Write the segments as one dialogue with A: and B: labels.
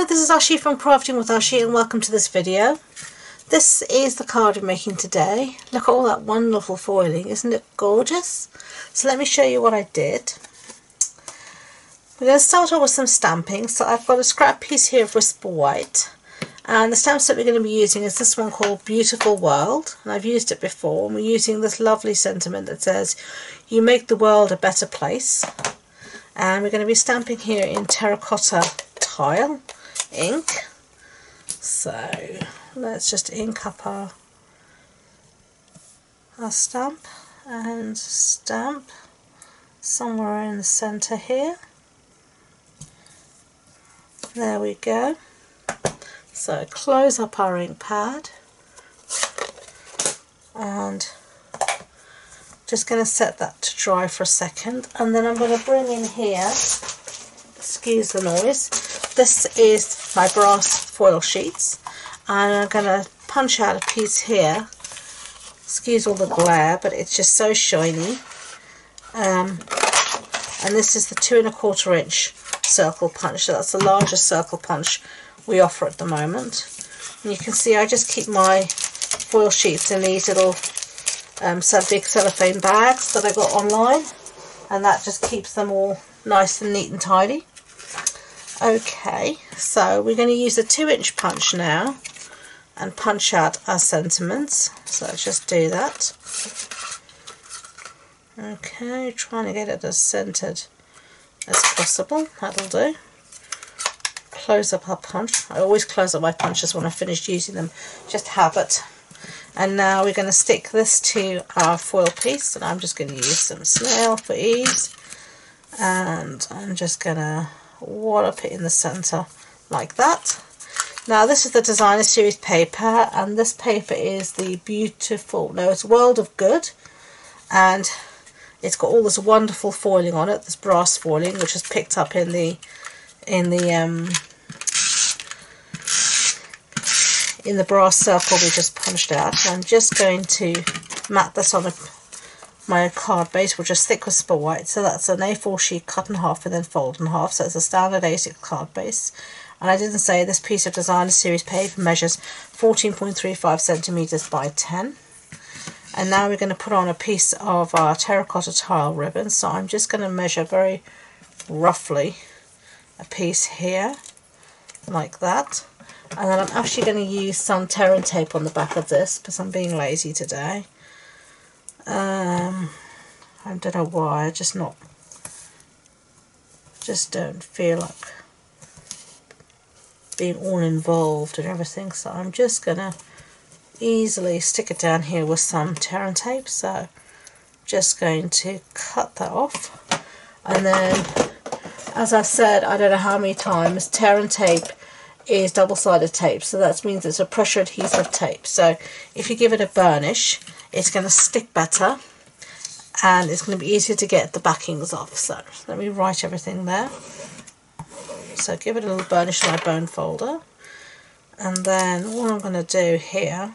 A: Hello, this is Ashi from Crafting with Ashi and welcome to this video. This is the card we're making today. Look at all that wonderful foiling, isn't it gorgeous? So let me show you what I did. We're going to start off with some stamping. So I've got a scrap piece here of Whisper White, and the stamp set we're going to be using is this one called Beautiful World, and I've used it before, and we're using this lovely sentiment that says you make the world a better place. And we're going to be stamping here in terracotta tile ink. So let's just ink up our stamp and stamp somewhere in the centre here. There we go. So close up our ink pad and just going to set that to dry for a second, and then I'm going to bring in here, excuse the noise, this is my brass foil sheets, and I'm going to punch out a piece here. Excuse all the glare, but it's just so shiny. And this is the 2 1/4 inch circle punch, so that's the largest circle punch we offer at the moment. And you can see I just keep my foil sheets in these little big cellophane bags that I got online, and that just keeps them all nice and neat and tidy. Okay, so we're going to use a 2-inch punch now and punch out our sentiments. So let's just do that. Okay, trying to get it as centered as possible. That'll do. Close up our punch. I always close up my punches when I finish using them, just habit. And now we're going to stick this to our foil piece, and I'm just going to use some snail for ease, and I'm just going to wallop it in the centre like that. Now this is the Designer Series paper, and this paper is the it's World of Good, and it's got all this wonderful foiling on it, this brass foiling, which is picked up in the brass circle we just punched out. So I'm just going to mat this on my card base, which is thick Whisper White. So that's an A4 sheet cut in half and then fold in half. So it's a standard A6 card base. And I didn't say this piece of Designer Series paper measures 14.35 centimeters by 10. And now we're going to put on a piece of our terracotta tile ribbon. So I'm just going to measure very roughly a piece here, like that. And then I'm actually going to use some tear and tape on the back of this because I'm being lazy today. I don't know why, I just don't feel like being all involved and everything. So I'm just going to easily stick it down here with some tear and tape. So just going to cut that off. And then, as I said, I don't know how many times, tear and tape is double-sided tape, so that means it's a pressure adhesive tape. So if you give it a burnish, it's going to stick better and it's going to be easier to get the backings off. So let me write everything there. So give it a little burnish in my bone folder, and then all I'm going to do here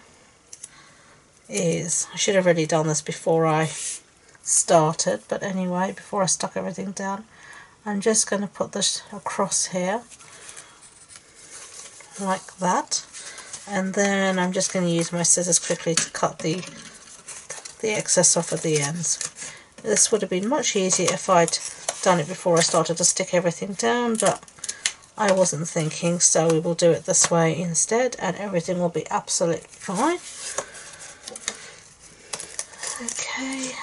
A: is, I should have already done this before I started, but anyway, before I stuck everything down, I'm just going to put this across here like that, and then I'm just going to use my scissors quickly to cut the excess off at the ends. This would have been much easier if I'd done it before I started to stick everything down, but I wasn't thinking, so we will do it this way instead, and everything will be absolutely fine. Okay,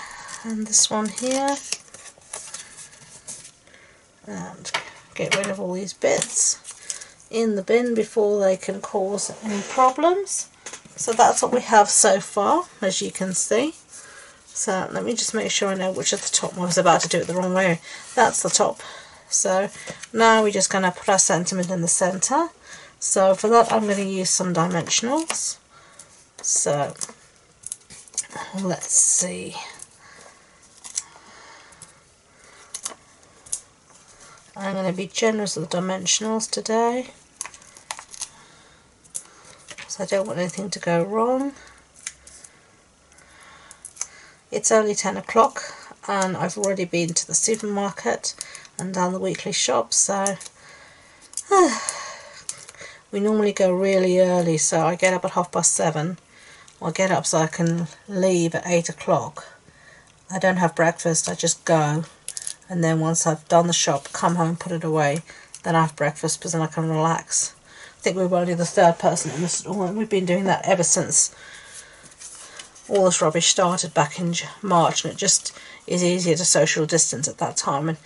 A: and this one here, and get rid of all these bits in the bin before they can cause any problems. So that's what we have so far, as you can see. So let me just make sure I know which of the top. I was about to do it the wrong way. That's the top. So now we're just going to put our sentiment in the centre. So for that I'm going to use some dimensionals. So let's see. I'm going to be generous with the dimensionals today, so I don't want anything to go wrong. It's only 10 o'clock and I've already been to the supermarket and done the weekly shop, so We normally go really early, so I get up at 7:30. I get up so I can leave at 8 o'clock. I don't have breakfast, I just go, and then once I've done the shop, come home, put it away, then I have breakfast because then I can relax. I think we're only the third person in the store, and we've been doing that ever since all this rubbish started back in March, and it just is easier to social distance at that time, and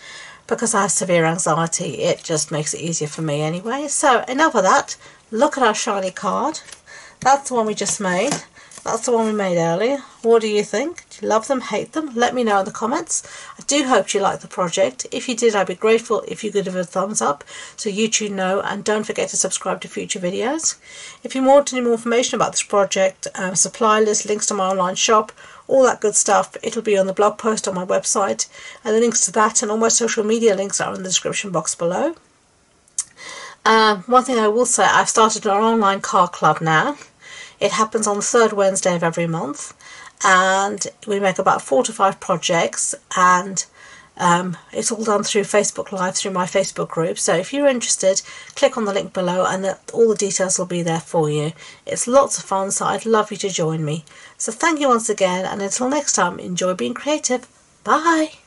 A: because I have severe anxiety, it just makes it easier for me anyway. So enough of that. Look at our shiny card. That's the one we just made. That's the one we made earlier. What do you think? Do you love them, hate them? Let me know in the comments. I do hope you liked the project. If you did, I'd be grateful if you could give it a thumbs up so YouTube know, and don't forget to subscribe to future videos. If you want any more information about this project, supply list, links to my online shop, all that good stuff, it'll be on the blog post on my website, and the links to that and all my social media links are in the description box below. One thing I will say, I've started an online card club now. It happens on the third Wednesday of every month, and we make about 4 to 5 projects, and it's all done through Facebook Live, through my Facebook group. So if you're interested, click on the link below and all the details will be there for you. It's lots of fun, so I'd love you to join me. So thank you once again, and until next time, enjoy being creative. Bye!